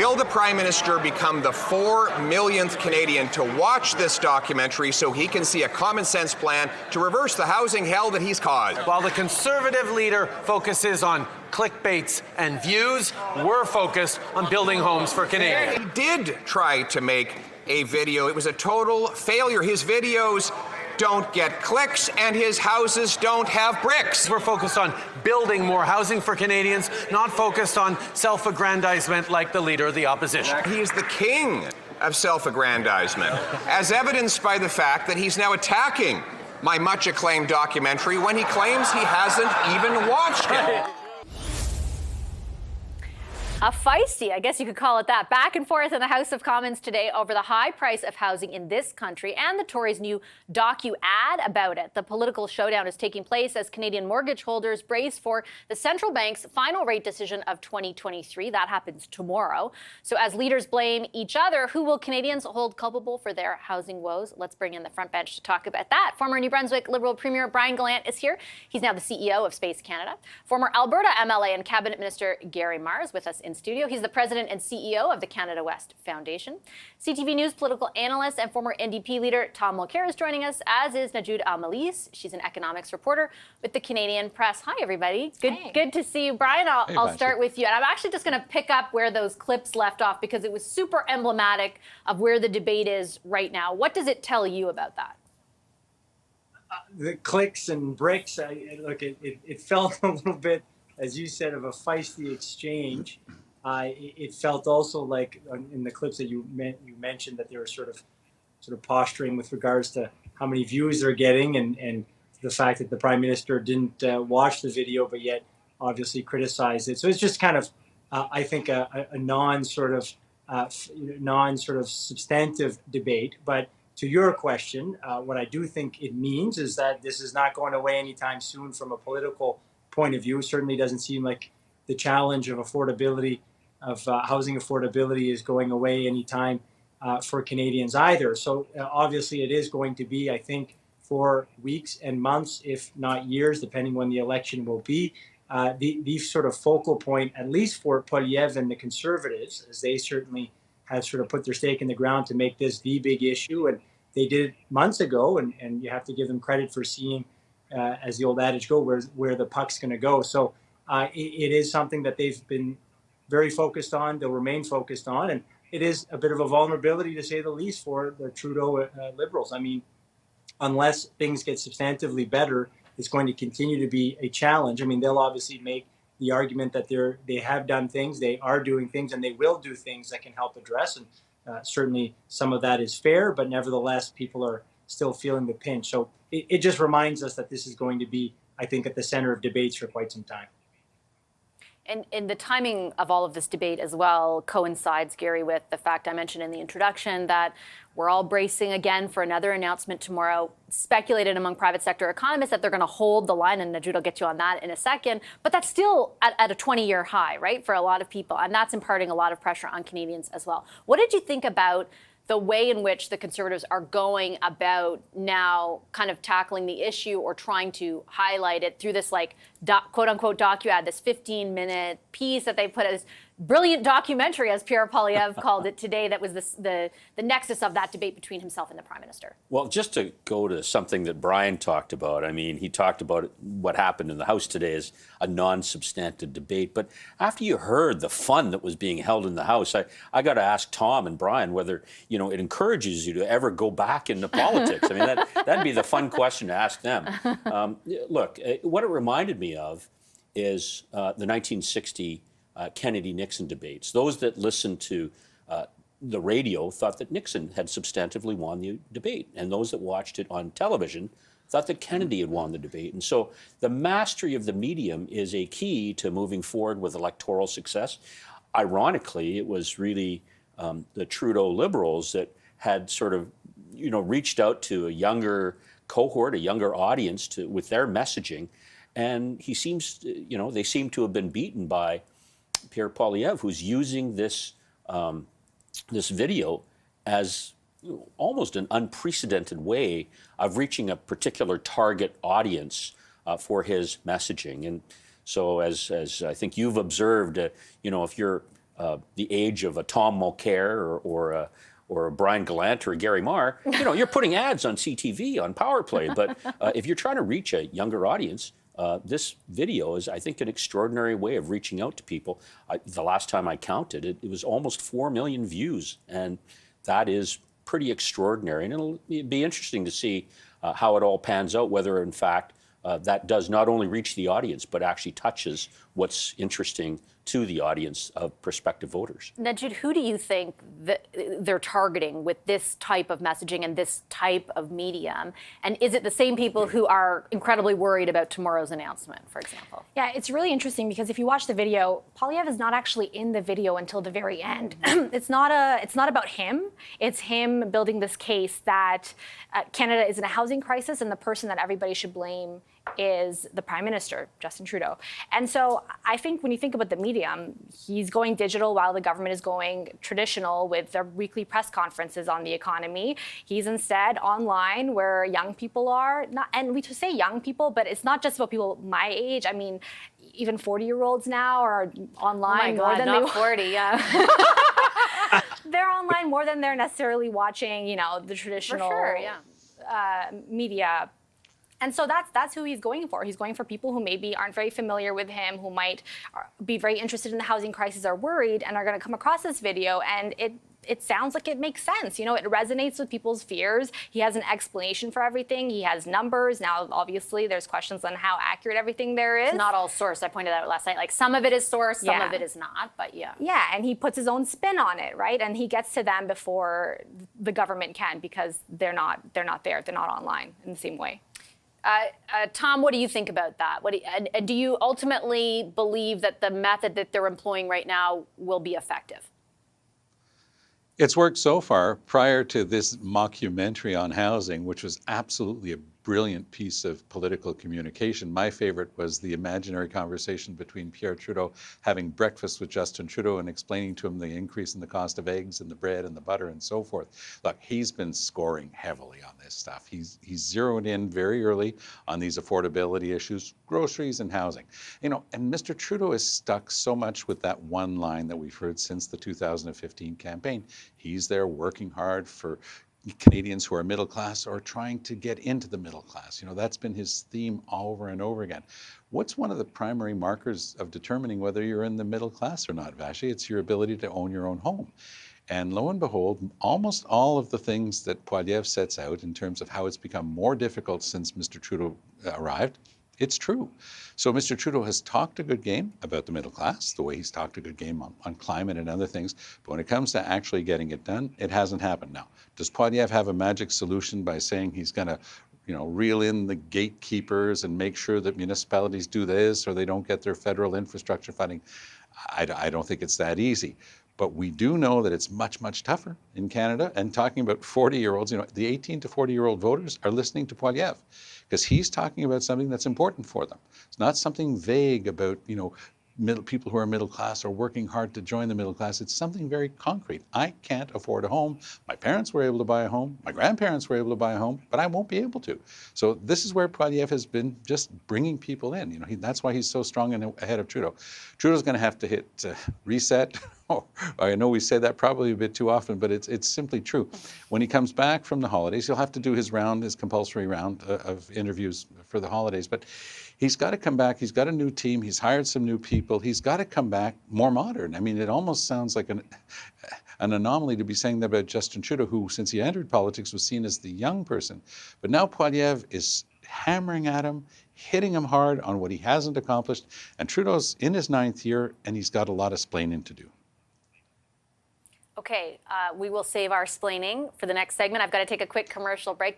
Will the Prime Minister become the 4 millionth Canadian to watch this documentary so he can see a common sense plan to reverse the housing hell that he's caused? While the Conservative leader focuses on clickbaits and views, we're focused on building homes for Canadians. He did try to make a video. It was a total failure. His videos don't get clicks, and his houses don't have bricks. We're focused on building more housing for Canadians, not focused on self-aggrandizement like the leader of the opposition. He is the king of self-aggrandizement, as evidenced by the fact that he's now attacking my much-acclaimed documentary when he claims he hasn't even watched it. A feisty, I guess you could call it that, back and forth in the House of Commons today over the high price of housing in this country and the Tories' new docu-ad about it. The political showdown is taking place as Canadian mortgage holders brace for the central bank's final rate decision of 2023. That happens tomorrow. So as leaders blame each other, who will Canadians hold culpable for their housing woes? Let's bring in the front bench to talk about that. Former New Brunswick Liberal Premier Brian Gallant is here. He's now the CEO of Space Canada. Former Alberta MLA and Cabinet Minister Gary Mar is with us in studio. He's the president and CEO of the Canada West Foundation. CTV News political analyst and former NDP leader Tom Mulcair is joining us, as is Najoud Al-Malise. She's an economics reporter with the Canadian Press. Hi, everybody. Good to see you. Brian, I'll start with you. And I'm actually just going to pick up where those clips left off because it was super emblematic of where the debate is right now. What does it tell you about that? The clicks and bricks, it felt a little bit, as you said, of a feisty exchange. It felt also like in the clips that you mentioned that they were sort of posturing with regards to how many views they're getting and the fact that the Prime Minister didn't watch the video but yet obviously criticized it. So it's just kind of, I think, a non substantive debate. But to your question, what I do think it means is that this is not going away anytime soon from a political point of view. It certainly doesn't seem like the challenge of affordability, of housing affordability, is going away anytime for Canadians either. So obviously it is going to be, I think, for weeks and months, if not years, depending when the election will be, the sort of focal point, at least for Poilievre and the Conservatives, as they certainly have sort of put their stake in the ground to make this the big issue. And they did it months ago, and you have to give them credit for seeing, as the old adage goes, where the puck's going to go. So it is something that they've been very focused on. They'll remain focused on, and it is a bit of a vulnerability, to say the least, for the Trudeau Liberals. I mean, unless things get substantively better, it's going to continue to be a challenge. I mean, they'll obviously make the argument that they have done things, they are doing things, and they will do things that can help address. And certainly some of that is fair, but nevertheless, people are still feeling the pinch. So it just reminds us that this is going to be, I think, at the center of debates for quite some time. And the timing of all of this debate as well coincides, Gary, with the fact I mentioned in the introduction that we're all bracing again for another announcement tomorrow. Speculated among private sector economists that they're going to hold the line, and Najoud will get you on that in a second. But that's still at a 20-year high, right, for a lot of people. And that's imparting a lot of pressure on Canadians as well. What did you think about the way in which the Conservatives are going about now kind of tackling the issue or trying to highlight it through this quote-unquote docu-ad, this 15-minute piece that they put as brilliant documentary, as Pierre Poilievre called it today, that was the nexus of that debate between himself and the Prime Minister? Well, just to go to something that Brian talked about, I mean, he talked about what happened in the House today as a non-substantive debate. But after you heard the fun that was being held in the House, I got to ask Tom and Brian whether, it encourages you to ever go back into politics. I mean, that'd be the fun question to ask them. Look, what it reminded me of is the 1960 Kennedy-Nixon debates. Those that listened to the radio thought that Nixon had substantively won the debate, and those that watched it on television thought that Kennedy had won the debate. And so the mastery of the medium is a key to moving forward with electoral success. Ironically, it was really the Trudeau Liberals that had sort of, reached out to a younger cohort, a younger audience with their messaging. And they seem to have been beaten by Pierre Poilievre, who's using this video as almost an unprecedented way of reaching a particular target audience for his messaging. And so, as I think you've observed, if you're the age of a Tom Mulcair or a Brian Gallant or a Gary Marr, you're putting ads on CTV, on Power Play. But if you're trying to reach a younger audience, this video is, I think, an extraordinary way of reaching out to people. The last time I counted, it was almost 4 million views. And that is pretty extraordinary. And it'll be interesting to see how it all pans out, whether, in fact, that does not only reach the audience, but actually touches what's interesting to the audience of prospective voters. Najid, who do you think that they're targeting with this type of messaging and this type of medium? And is it the same people who are incredibly worried about tomorrow's announcement, for example? Yeah, it's really interesting because if you watch the video, Poilievre is not actually in the video until the very end. It's not about him. It's him building this case that Canada is in a housing crisis and the person that everybody should blame is the Prime Minister, Justin Trudeau. And so I think when you think about the medium, he's going digital while the government is going traditional with their weekly press conferences on the economy. He's instead online where young people are. And we say young people, but it's not just about people my age. I mean, even 40-year-olds now are online more than not 40, yeah. They're online more than they're necessarily watching, the traditional For sure, yeah. Media. And so that's who he's going for. He's going for people who maybe aren't very familiar with him, who might be very interested in the housing crisis, are worried, and are going to come across this video. And it sounds like it makes sense. It resonates with people's fears. He has an explanation for everything. He has numbers. Now, obviously, there's questions on how accurate everything there is. It's not all sourced. I pointed out last night. Like, some of it is sourced, some of it is not, but yeah. Yeah, and he puts his own spin on it, right? And he gets to them before the government can because they're not there. They're not online in the same way. Tom, what do you think about that? Do you ultimately believe that the method that they're employing right now will be effective? It's worked so far. Prior to this mockumentary on housing, which was absolutely a brilliant piece of political communication. My favorite was the imaginary conversation between Pierre Trudeau having breakfast with Justin Trudeau and explaining to him the increase in the cost of eggs and the bread and the butter and so forth. Look, he's been scoring heavily on this stuff. He's zeroed in very early on these affordability issues, groceries and housing. And Mr. Trudeau is stuck so much with that one line that we've heard since the 2015 campaign. He's there working hard for Canadians who are middle class or trying to get into the middle class. That's been his theme over and over again. What's one of the primary markers of determining whether you're in the middle class or not, Vashi? It's your ability to own your own home. And lo and behold, almost all of the things that Poilievre sets out in terms of how it's become more difficult since Mr. Trudeau arrived, it's true. So Mr. Trudeau has talked a good game about the middle class, the way he's talked a good game on climate and other things. But when it comes to actually getting it done, it hasn't happened. Now, does Poilievre have a magic solution by saying he's going to, reel in the gatekeepers and make sure that municipalities do this or they don't get their federal infrastructure funding? I don't think it's that easy. But we do know that it's much, much tougher in Canada. And talking about 40-year-olds, the 18 to 40-year-old voters are listening to Poilievre because he's talking about something that's important for them. It's not something vague about, people who are middle class or working hard to join the middle class. It's something very concrete. I can't afford a home. My parents were able to buy a home. My grandparents were able to buy a home, but I won't be able to. So this is where Poilievre has been just bringing people in. That's why he's so strong and ahead of Trudeau. Trudeau's going to have to hit reset. I know we say that probably a bit too often, but it's simply true. When he comes back from the holidays, he'll have to do his compulsory round of interviews for the holidays. But he's got to come back. He's got a new team. He's hired some new people. He's got to come back more modern. I mean, it almost sounds like an anomaly to be saying that about Justin Trudeau, who, since he entered politics, was seen as the young person. But now Poilievre is hammering at him, hitting him hard on what he hasn't accomplished. And Trudeau's in his 9th year, and he's got a lot of splaining to do. Okay, we will save our splaining for the next segment. I've got to take a quick commercial break.